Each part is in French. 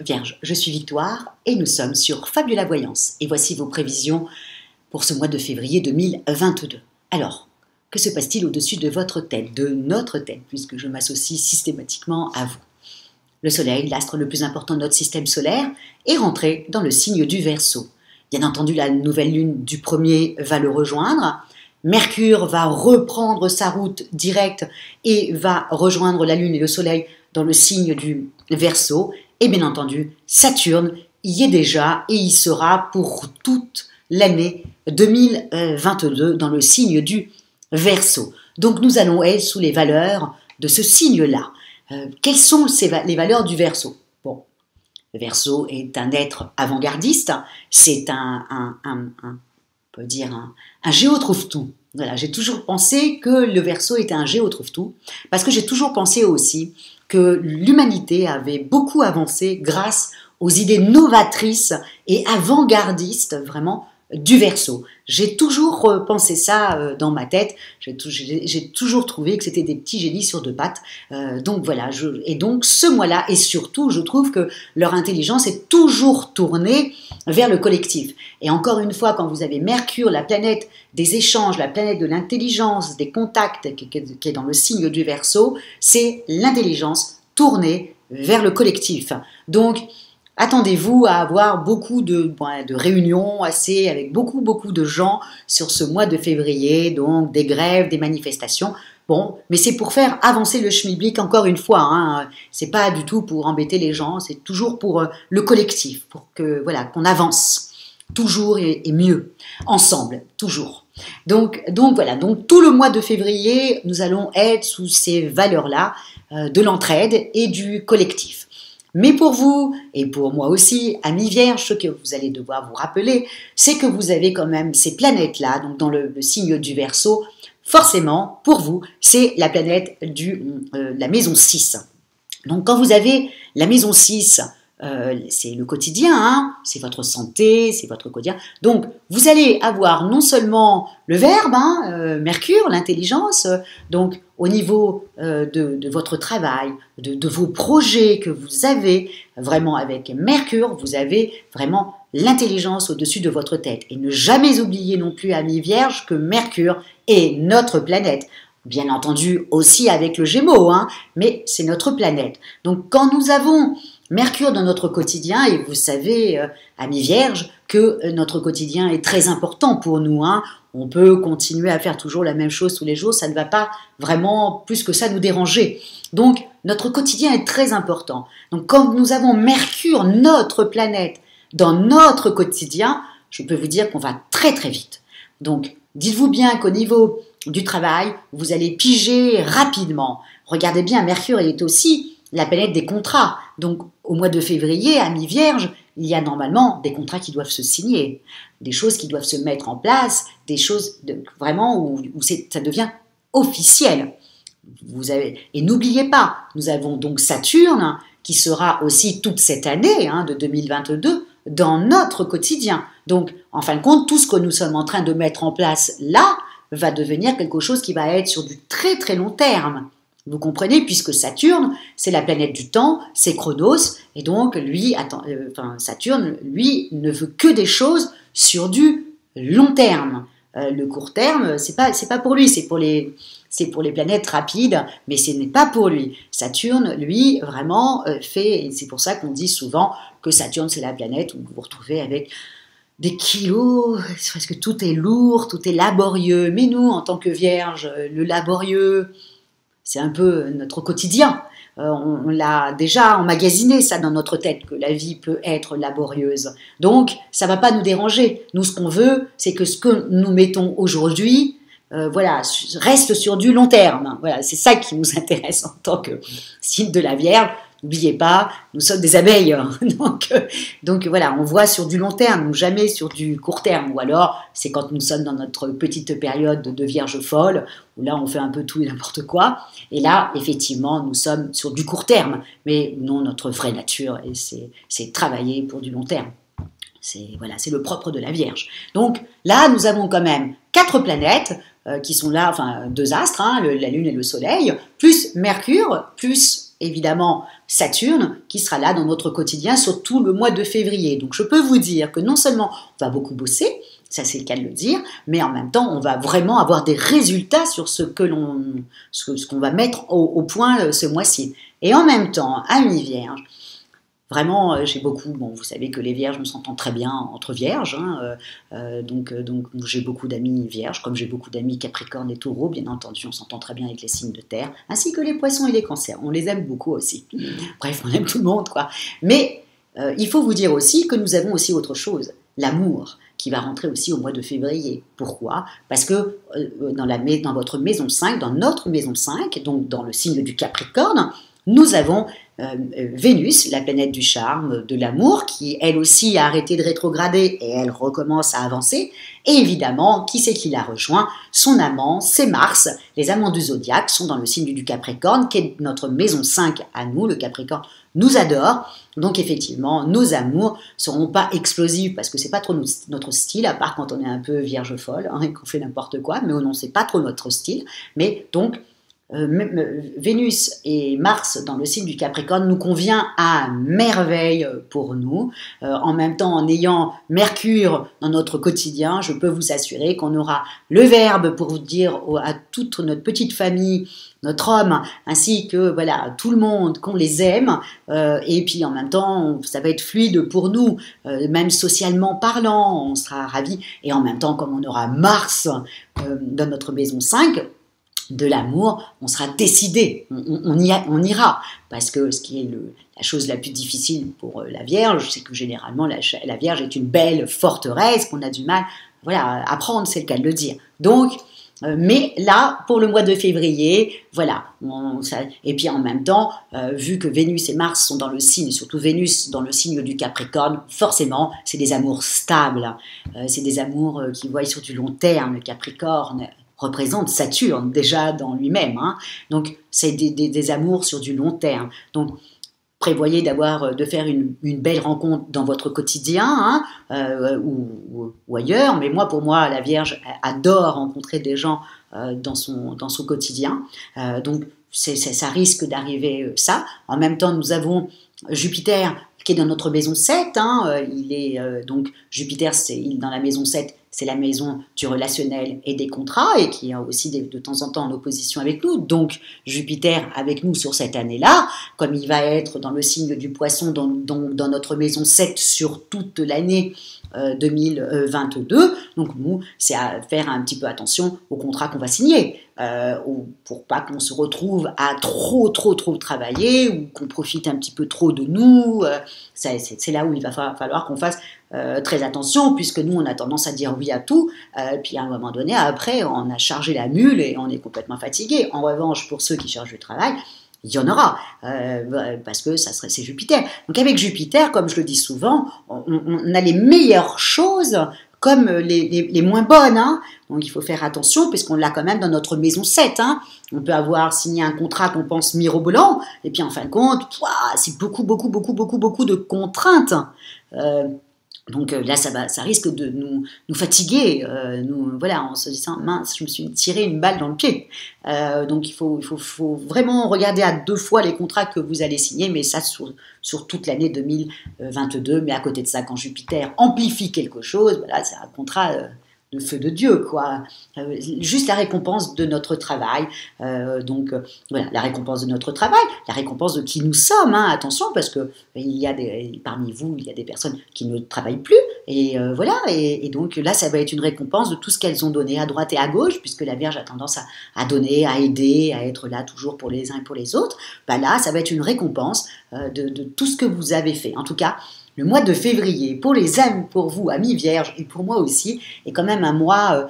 Vierge, je suis Victoire et nous sommes sur Fabula Voyance. Et voici vos prévisions pour ce mois de février 2022. Alors, que se passe-t-il au-dessus de votre tête, de notre tête, puisque je m'associe systématiquement à vous? Le Soleil, l'astre le plus important de notre système solaire, est rentré dans le signe du Verseau. Bien entendu, la nouvelle lune du 1er va le rejoindre. Mercure va reprendre sa route directe et va rejoindre la lune et le Soleil dans le signe du Verseau. Et bien entendu, Saturne y est déjà et y sera pour toute l'année 2022 dans le signe du Verseau. Donc nous allons être sous les valeurs de ce signe-là. Quelles sont les valeurs du Verseau? Bon, le Verseau est un être avant-gardiste, c'est on peut dire un géo-trouve-tout. Voilà, j'ai toujours pensé que le Verseau était un géo-trouve-tout, parce que j'ai toujours pensé aussi que l'humanité avait beaucoup avancé grâce aux idées novatrices et avant-gardistes vraiment du Verseau. J'ai toujours pensé ça dans ma tête, j'ai toujours trouvé que c'était des petits génies sur deux pattes. Donc voilà, et donc ce mois-là, et surtout je trouve que leur intelligence est toujours tournée vers le collectif. Et encore une fois, quand vous avez Mercure, la planète des échanges, la planète de l'intelligence, des contacts, qui est dans le signe du Verseau, c'est l'intelligence tournée vers le collectif. Donc, attendez-vous à avoir beaucoup de réunions avec beaucoup de gens sur ce mois de février, donc des grèves, des manifestations. Bon, mais c'est pour faire avancer le schmilblick encore une fois. Hein. C'est pas du tout pour embêter les gens, c'est toujours pour le collectif, pour que voilà qu'on avance toujours et mieux ensemble, toujours. Donc voilà, donc tout le mois de février, nous allons être sous ces valeurs-là de l'entraide et du collectif. Mais pour vous, et pour moi aussi, amis Vierges, ce que vous allez devoir vous rappeler, c'est que vous avez quand même ces planètes-là, donc dans le signe du Verseau, forcément, pour vous, c'est la planète la maison 6. Donc quand vous avez la maison 6, c'est le quotidien, hein, c'est votre santé, c'est votre quotidien. Donc, vous allez avoir non seulement le verbe, Mercure, l'intelligence, donc au niveau de votre travail, de vos projets que vous avez, vraiment avec Mercure, vous avez vraiment l'intelligence au-dessus de votre tête. Et ne jamais oublier non plus, amis Vierges, que Mercure est notre planète. Bien entendu aussi avec le Gémeaux, hein, mais c'est notre planète. Donc, quand nous avons Mercure dans notre quotidien, et vous savez, amis Vierges, que notre quotidien est très important pour nous. Hein. On peut continuer à faire toujours la même chose tous les jours, ça ne va pas vraiment plus que ça nous déranger. Donc, notre quotidien est très important. Donc, quand nous avons Mercure, notre planète, dans notre quotidien, je peux vous dire qu'on va très très vite. Donc, dites-vous bien qu'au niveau du travail, vous allez piger rapidement. Regardez bien, Mercure est aussi la planète des contrats. Donc, au mois de février, amis Vierges, il y a normalement des contrats qui doivent se signer, des choses qui doivent se mettre en place, des choses vraiment où ça devient officiel. Et n'oubliez pas, nous avons donc Saturne qui sera aussi toute cette année de 2022 dans notre quotidien. Donc, en fin de compte, tout ce que nous sommes en train de mettre en place là va devenir quelque chose qui va être sur du très très long terme. Vous comprenez, puisque Saturne, c'est la planète du temps, c'est Chronos, et donc Saturne, lui, ne veut que des choses sur du long terme. Le court terme, c'est pas pour lui, c'est pour les planètes rapides, mais ce n'est pas pour lui. Saturne, lui, vraiment fait, et c'est pour ça qu'on dit souvent que Saturne, c'est la planète où vous vous retrouvez avec des kilos, parce que tout est lourd, tout est laborieux. Mais nous, en tant que Vierges, le laborieux, c'est un peu notre quotidien. On l'a déjà emmagasiné ça dans notre tête, que la vie peut être laborieuse. Donc, ça ne va pas nous déranger. Nous, ce qu'on veut, c'est que ce que nous mettons aujourd'hui, reste sur du long terme. Voilà, c'est ça qui nous intéresse en tant que signe de la Vierge. N'oubliez pas, nous sommes des abeilles, donc voilà, on voit sur du long terme, jamais sur du court terme, ou alors c'est quand nous sommes dans notre petite période de vierge folle, où là on fait un peu tout et n'importe quoi, et là effectivement nous sommes sur du court terme, mais non, notre vraie nature, et c'est travailler pour du long terme. C'est le propre de la Vierge. Donc là, nous avons quand même 4 planètes qui sont là, 2 astres, la Lune et le Soleil, plus Mercure, plus évidemment Saturne qui sera là dans notre quotidien sur tout le mois de février. Donc je peux vous dire que non seulement on va beaucoup bosser, ça c'est le cas de le dire, mais en même temps on va vraiment avoir des résultats sur ce qu'on va mettre au point ce mois-ci. Et en même temps, amis vierges, vraiment, j'ai beaucoup, bon, vous savez que les vierges, on s'entend très bien entre vierges, hein, donc j'ai beaucoup d'amis vierges, comme j'ai beaucoup d'amis capricornes et taureaux, bien entendu, on s'entend très bien avec les signes de terre, ainsi que les poissons et les cancers, on les aime beaucoup aussi. Bref, on aime tout le monde, quoi. Mais il faut vous dire aussi que nous avons aussi autre chose, l'amour, qui va rentrer aussi au mois de février. Pourquoi? Parce que dans votre maison 5, dans notre maison 5, donc dans le signe du Capricorne, nous avons Vénus, la planète du charme, de l'amour, qui elle aussi a arrêté de rétrograder et elle recommence à avancer. Et évidemment, qui c'est qui la rejoint? Son amant, c'est Mars. Les amants du zodiaque sont dans le signe du Capricorne, qui est notre maison 5 à nous. Le Capricorne nous adore. Donc effectivement, nos amours ne seront pas explosifs parce que c'est pas trop notre style, à part quand on est un peu vierge folle hein, et qu'on fait n'importe quoi. Mais non, c'est pas trop notre style. Mais donc Vénus et Mars dans le signe du Capricorne nous convient à merveille pour nous. En même temps, en ayant Mercure dans notre quotidien, je peux vous assurer qu'on aura le verbe pour vous dire à toute notre petite famille, notre homme, ainsi que voilà tout le monde, qu'on les aime. Et puis en même temps, ça va être fluide pour nous, même socialement parlant, on sera ravis. Et en même temps, comme on aura Mars dans notre maison 5, de l'amour, on sera décidé, on ira. Parce que ce qui est la chose la plus difficile pour la Vierge, c'est que généralement la Vierge est une belle forteresse qu'on a du mal à prendre, c'est le cas de le dire. Donc, mais là, pour le mois de février, voilà. Et puis en même temps, vu que Vénus et Mars sont dans le signe, surtout Vénus dans le signe du Capricorne, forcément, c'est des amours stables. C'est des amours qui voient sur du long terme. Le Capricorne représente Saturne déjà dans lui-même. Hein. Donc, c'est des amours sur du long terme. Donc, prévoyez de faire une belle rencontre dans votre quotidien hein, ou ailleurs. Mais pour moi, la Vierge adore rencontrer des gens dans son quotidien. Donc, ça risque d'arriver ça. En même temps, nous avons Jupiter qui est dans notre maison 7. Hein, donc, Jupiter, dans la maison 7, c'est la maison du relationnel et des contrats et qui est aussi de temps en temps en opposition avec nous. Donc Jupiter avec nous sur cette année-là, comme il va être dans le signe du Poisson dans notre maison 7 sur toute l'année 2022. Donc nous, c'est à faire un petit peu attention au contrat qu'on va signer pour pas qu'on se retrouve à trop travailler ou qu'on profite un petit peu trop de nous. C'est là où il va falloir qu'on fasse très attention, puisque nous on a tendance à dire oui à tout, puis à un moment donné après on a chargé la mule et on est complètement fatigué. En revanche, pour ceux qui cherchent du travail, il y en aura, parce que c'est Jupiter. Donc avec Jupiter, comme je le dis souvent, on a les meilleures choses comme les moins bonnes. Hein. Donc il faut faire attention, puisqu'on l'a quand même dans notre maison 7. Hein. On peut avoir signé un contrat qu'on pense mirobolant, et puis en fin de compte, c'est beaucoup de contraintes. Donc là, ça risque de nous fatiguer, en se disant mince, je me suis tiré une balle dans le pied. Donc il faut vraiment regarder à 2 fois les contrats que vous allez signer, mais ça sur toute l'année 2022. Mais à côté de ça, quand Jupiter amplifie quelque chose, c'est un contrat de feu de Dieu, quoi. Juste la récompense de notre travail. La récompense de notre travail, la récompense de qui nous sommes. Hein, attention, parce que parmi vous, il y a des personnes qui ne travaillent plus. Et et donc là, ça va être une récompense de tout ce qu'elles ont donné à droite et à gauche, puisque la Vierge a tendance à donner, à aider, à être là toujours pour les uns et pour les autres. Là, ça va être une récompense de tout ce que vous avez fait. En tout cas, le mois de février, pour vous, amis vierges, et pour moi aussi, est quand même un mois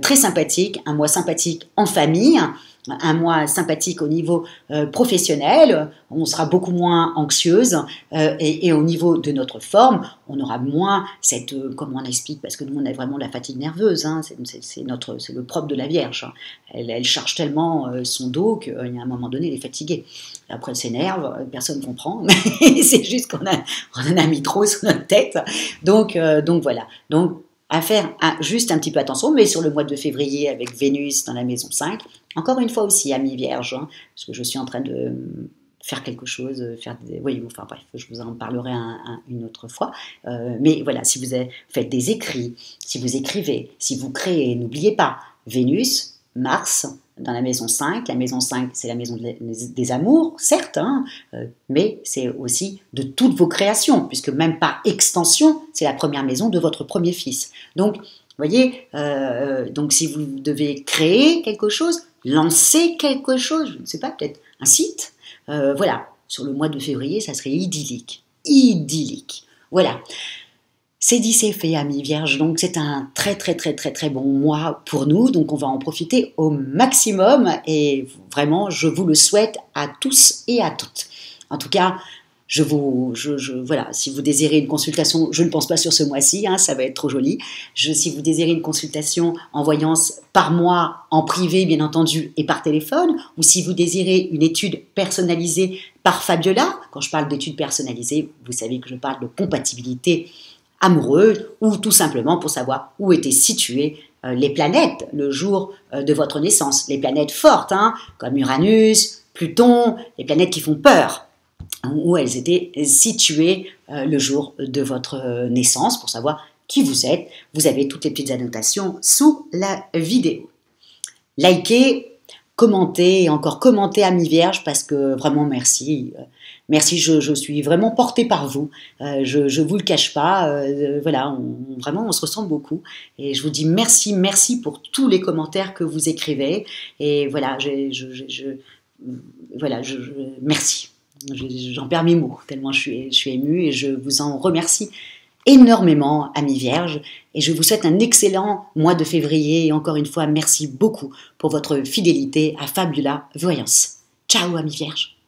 très sympathique, un mois sympathique en famille, un mois sympathique au niveau professionnel, on sera beaucoup moins anxieuse et au niveau de notre forme, on aura moins cette, comment on explique, parce que nous on a vraiment la fatigue nerveuse, hein, c'est le propre de la Vierge, hein. Elle charge tellement son dos qu'il y a un moment donné elle est fatiguée. Après elle s'énerve, personne ne comprend, mais c'est juste qu'on en a mis trop sur notre tête, donc voilà. Donc à faire juste un petit peu attention, mais sur le mois de février avec Vénus dans la maison 5, encore une fois aussi, amis vierges, hein, parce que je suis en train de faire quelque chose, oui, enfin bref, je vous en parlerai une autre fois. Mais voilà, si vous faites des écrits, si vous écrivez, si vous créez, n'oubliez pas, Vénus, Mars, dans la maison 5. La maison 5, c'est la maison des amours, certes, hein, mais c'est aussi de toutes vos créations, puisque même par extension, c'est la première maison de votre premier fils. Donc, vous voyez, donc si vous devez créer quelque chose, lancer quelque chose, je ne sais pas, peut-être un site, voilà, sur le mois de février, ça serait idyllique. Idyllique. Voilà. C'est dit, c'est fait, amis vierges. Donc, c'est un très, très, très, très, très bon mois pour nous. Donc, on va en profiter au maximum. Et vraiment, je vous le souhaite à tous et à toutes. En tout cas, voilà, si vous désirez une consultation, je ne pense pas sur ce mois-ci, hein, ça va être trop joli. Si vous désirez une consultation en voyance par mois, en privé bien entendu, et par téléphone, ou si vous désirez une étude personnalisée par Fabiola, quand je parle d'études personnalisées, vous savez que je parle de compatibilité amoureuse, ou tout simplement pour savoir où étaient situées les planètes le jour de votre naissance, les planètes fortes, hein, comme Uranus, Pluton, les planètes qui font peur, où elles étaient situées le jour de votre naissance, pour savoir qui vous êtes. Vous avez toutes les petites annotations sous la vidéo. Likez, commentez, et encore commentez, amis vierges, parce que vraiment merci. Merci, je suis vraiment portée par vous. Je vous le cache pas. Voilà, vraiment, on se ressemble beaucoup. Et je vous dis merci, merci pour tous les commentaires que vous écrivez. Et voilà, merci. J'en perds mes mots, tellement je suis émue, et je vous en remercie énormément, amis vierges, et je vous souhaite un excellent mois de février, et encore une fois, merci beaucoup pour votre fidélité à Fabiola Voyance. Ciao, amis vierges.